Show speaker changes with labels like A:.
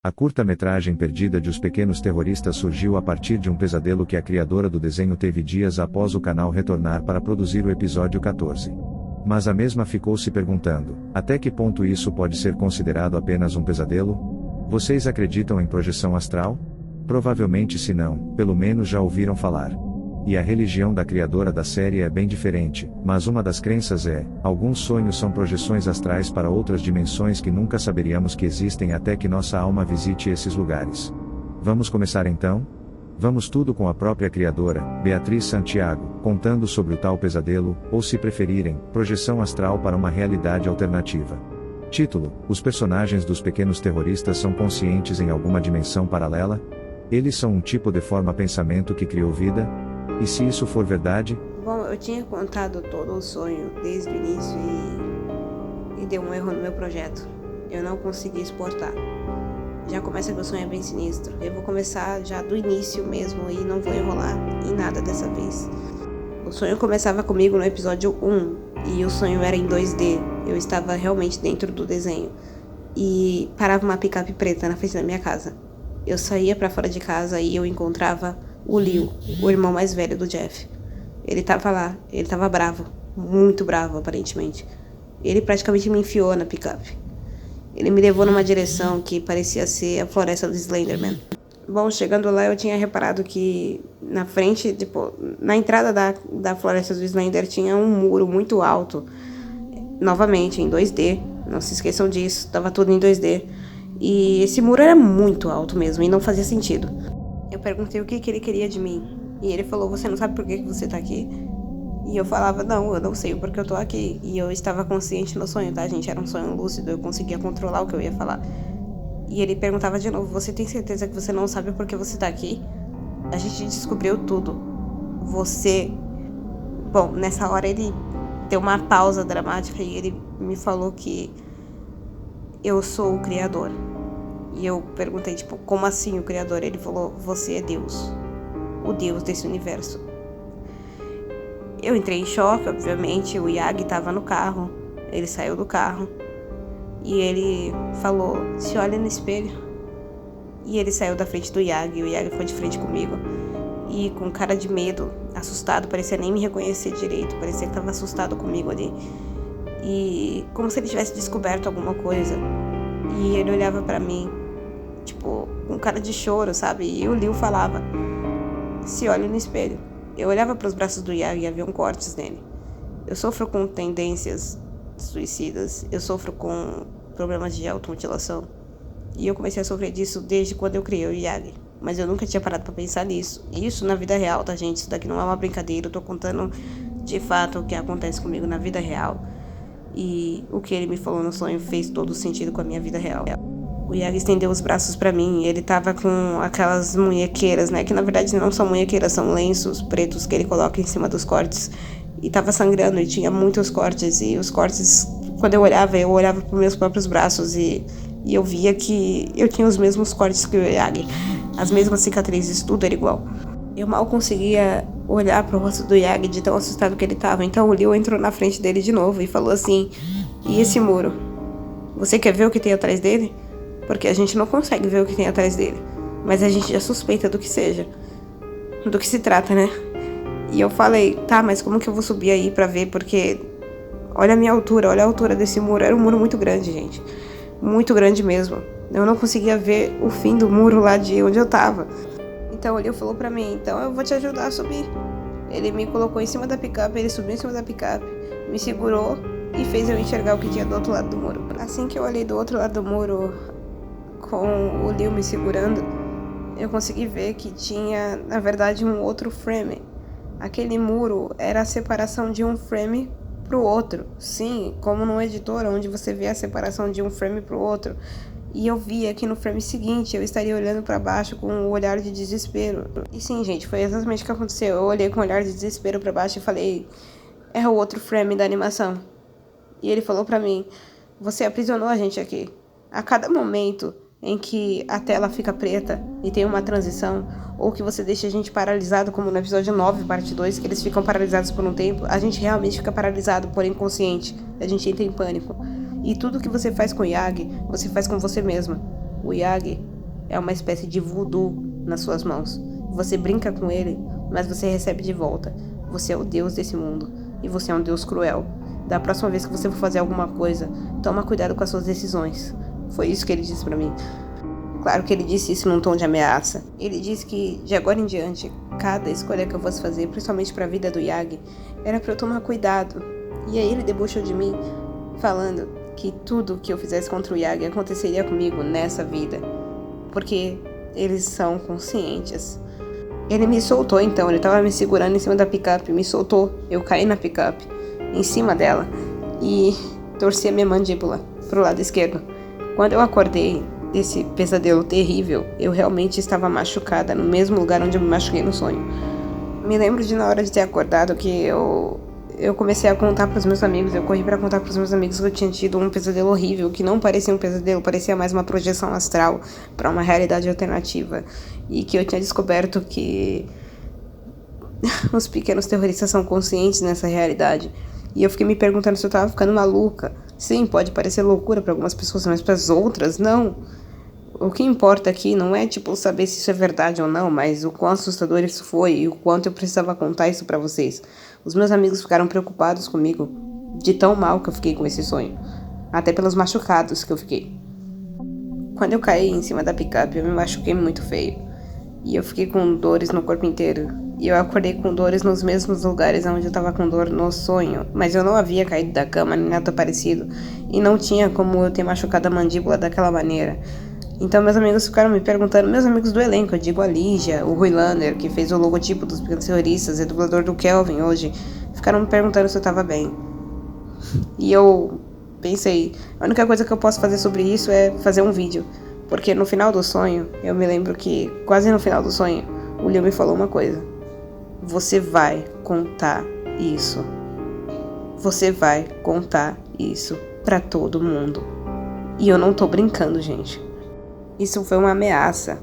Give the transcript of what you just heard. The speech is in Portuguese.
A: A curta-metragem perdida de Os Pequenos Terroristas surgiu a partir de um pesadelo que a criadora do desenho teve dias após o canal retornar para produzir o episódio 14. Mas a mesma ficou se perguntando, até que ponto isso pode ser considerado apenas um pesadelo? Vocês acreditam em projeção astral? Provavelmente se não, pelo menos já ouviram falar. E a religião da criadora da série é bem diferente, mas uma das crenças é, alguns sonhos são projeções astrais para outras dimensões que nunca saberíamos que existem até que nossa alma visite esses lugares. Vamos começar então? Vamos tudo com a própria criadora, Beatriz Santiago, contando sobre o tal pesadelo, ou se preferirem, projeção astral para uma realidade alternativa. Título: Os personagens dos Pequenos Terroristas são conscientes em alguma dimensão paralela? Eles são um tipo de forma-pensamento que criou vida? E se isso for verdade?
B: Bom, eu tinha contado todo o sonho desde o início e deu um erro no meu projeto. Eu não consegui exportar. Já começa que o sonho é bem sinistro. Eu vou começar já do início mesmo e não vou enrolar em nada dessa vez. O sonho começava comigo no episódio 1 e o sonho era em 2D. Eu estava realmente dentro do desenho. E parava uma picape preta na frente da minha casa. Eu saía pra fora de casa e eu encontrava o Leo, o irmão mais velho do Jeff. Ele tava lá, ele tava bravo, muito bravo aparentemente. Ele praticamente me enfiou na picape. Ele me levou numa direção que parecia ser a floresta do Slenderman. Bom, chegando lá eu tinha reparado que na frente, na entrada da floresta do Slender tinha um muro muito alto. Novamente, em 2D, não se esqueçam disso, tava tudo em 2D. E esse muro era muito alto mesmo e não fazia sentido. Eu perguntei o que ele queria de mim. E ele falou, você não sabe por que você tá aqui? E eu falava, não, eu não sei o porquê eu tô aqui. E eu estava consciente no sonho, tá, gente? Era um sonho lúcido, eu conseguia controlar o que eu ia falar. E ele perguntava de novo, você tem certeza que você não sabe por que você tá aqui? A gente descobriu tudo. Você... Bom, nessa hora ele deu uma pausa dramática e ele me falou que eu sou o criador. E eu perguntei, como assim o criador? Ele falou, você é Deus. O Deus desse universo. Eu entrei em choque, obviamente. O Yagi estava no carro. Ele saiu do carro. E ele falou, se olha no espelho. E ele saiu da frente do Yagi. O Yagi foi de frente comigo. E com cara de medo, assustado. Parecia nem me reconhecer direito. Parecia que estava assustado comigo ali. E como se ele tivesse descoberto alguma coisa. E ele olhava pra mim, com cara de choro, sabe? E o Leo falava, se olha no espelho. Eu olhava pros braços do Yagi e havia cortes nele. Eu sofro com tendências suicidas. Eu sofro com problemas de automutilação. E eu comecei a sofrer disso desde quando eu criei o Yagi. Mas eu nunca tinha parado pra pensar nisso. Isso na vida real, tá, gente? Isso daqui não é uma brincadeira. Eu tô contando de fato o que acontece comigo na vida real. E o que ele me falou no sonho fez todo sentido com a minha vida real. O Yagi estendeu os braços pra mim e ele tava com aquelas munhequeiras, né? Que na verdade não são munhequeiras, são lenços pretos que ele coloca em cima dos cortes. E tava sangrando e tinha muitos cortes. E os cortes, quando eu olhava pros meus próprios braços e eu via que eu tinha os mesmos cortes que o Yagi. As mesmas cicatrizes, tudo era igual. Eu mal conseguia olhar pro rosto do Yagi de tão assustado que ele tava. Então o Leo entrou na frente dele de novo e falou assim, e esse muro? Você quer ver o que tem atrás dele? Porque a gente não consegue ver o que tem atrás dele. Mas a gente já suspeita do que seja. Do que se trata, né? E eu falei, tá, mas como que eu vou subir aí pra ver? Porque olha a minha altura, olha a altura desse muro. Era um muro muito grande, gente. Muito grande mesmo. Eu não conseguia ver o fim do muro lá de onde eu tava. Então ele falou pra mim, então eu vou te ajudar a subir. Ele me colocou em cima da picape, ele subiu em cima da picape, me segurou e fez eu enxergar o que tinha do outro lado do muro. Assim que eu olhei do outro lado do muro, com o Leo me segurando, eu consegui ver que tinha, na verdade, um outro frame. Aquele muro era a separação de um frame pro outro. Sim, como num editor, onde você vê a separação de um frame pro outro. E eu via que no frame seguinte eu estaria olhando pra baixo com um olhar de desespero. E sim, gente, foi exatamente o que aconteceu. Eu olhei com um olhar de desespero pra baixo e falei, é o outro frame da animação. E ele falou pra mim, você aprisionou a gente aqui. A cada momento em que a tela fica preta e tem uma transição, ou que você deixa a gente paralisado, como no episódio 9, parte 2, que eles ficam paralisados por um tempo, a gente realmente fica paralisado, porém inconsciente. A gente entra em pânico. E tudo que você faz com o Yagi, você faz com você mesma. O Yagi é uma espécie de voodoo nas suas mãos. Você brinca com ele, mas você recebe de volta. Você é o deus desse mundo, e você é um deus cruel. Da próxima vez que você for fazer alguma coisa, toma cuidado com as suas decisões. Foi isso que ele disse pra mim. Claro que ele disse isso num tom de ameaça. Ele disse que, de agora em diante, cada escolha que eu fosse fazer, principalmente pra vida do Yagi, era pra eu tomar cuidado. E aí ele debochou de mim, falando que tudo que eu fizesse contra o Yagi aconteceria comigo nessa vida. Porque eles são conscientes. Ele me soltou então, ele tava me segurando em cima da picape, me soltou. Eu caí na picape, em cima dela, e torci a minha mandíbula pro lado esquerdo. Quando eu acordei desse pesadelo terrível, eu realmente estava machucada, no mesmo lugar onde eu me machuquei no sonho. Me lembro de, na hora de ter acordado, que eu comecei a contar pros meus amigos, eu corri pra contar pros meus amigos que eu tinha tido um pesadelo horrível, que não parecia um pesadelo, parecia mais uma projeção astral pra uma realidade alternativa, e que eu tinha descoberto que os pequenos terroristas são conscientes nessa realidade. E eu fiquei me perguntando se eu tava ficando maluca. Sim, pode parecer loucura pra algumas pessoas, mas pras outras, não. O que importa aqui não é, saber se isso é verdade ou não, mas o quão assustador isso foi e o quanto eu precisava contar isso pra vocês. Os meus amigos ficaram preocupados comigo, de tão mal que eu fiquei com esse sonho. Até pelos machucados que eu fiquei. Quando eu caí em cima da picape, eu me machuquei muito feio. E eu fiquei com dores no corpo inteiro. E eu acordei com dores nos mesmos lugares onde eu tava com dor no sonho. Mas eu não havia caído da cama, nem nada parecido. E não tinha como eu ter machucado a mandíbula daquela maneira. Então meus amigos ficaram me perguntando, meus amigos do elenco, eu digo a Lígia, o Rui Lander, que fez o logotipo dos Pequenos Terroristas, é dublador do Kelvin hoje, ficaram me perguntando se eu tava bem. E eu pensei, a única coisa que eu posso fazer sobre isso é fazer um vídeo. Porque no final do sonho, eu me lembro que, quase no final do sonho, o Leo me falou uma coisa. Você vai contar isso. Você vai contar isso pra todo mundo. E eu não tô brincando, gente. Isso foi uma ameaça.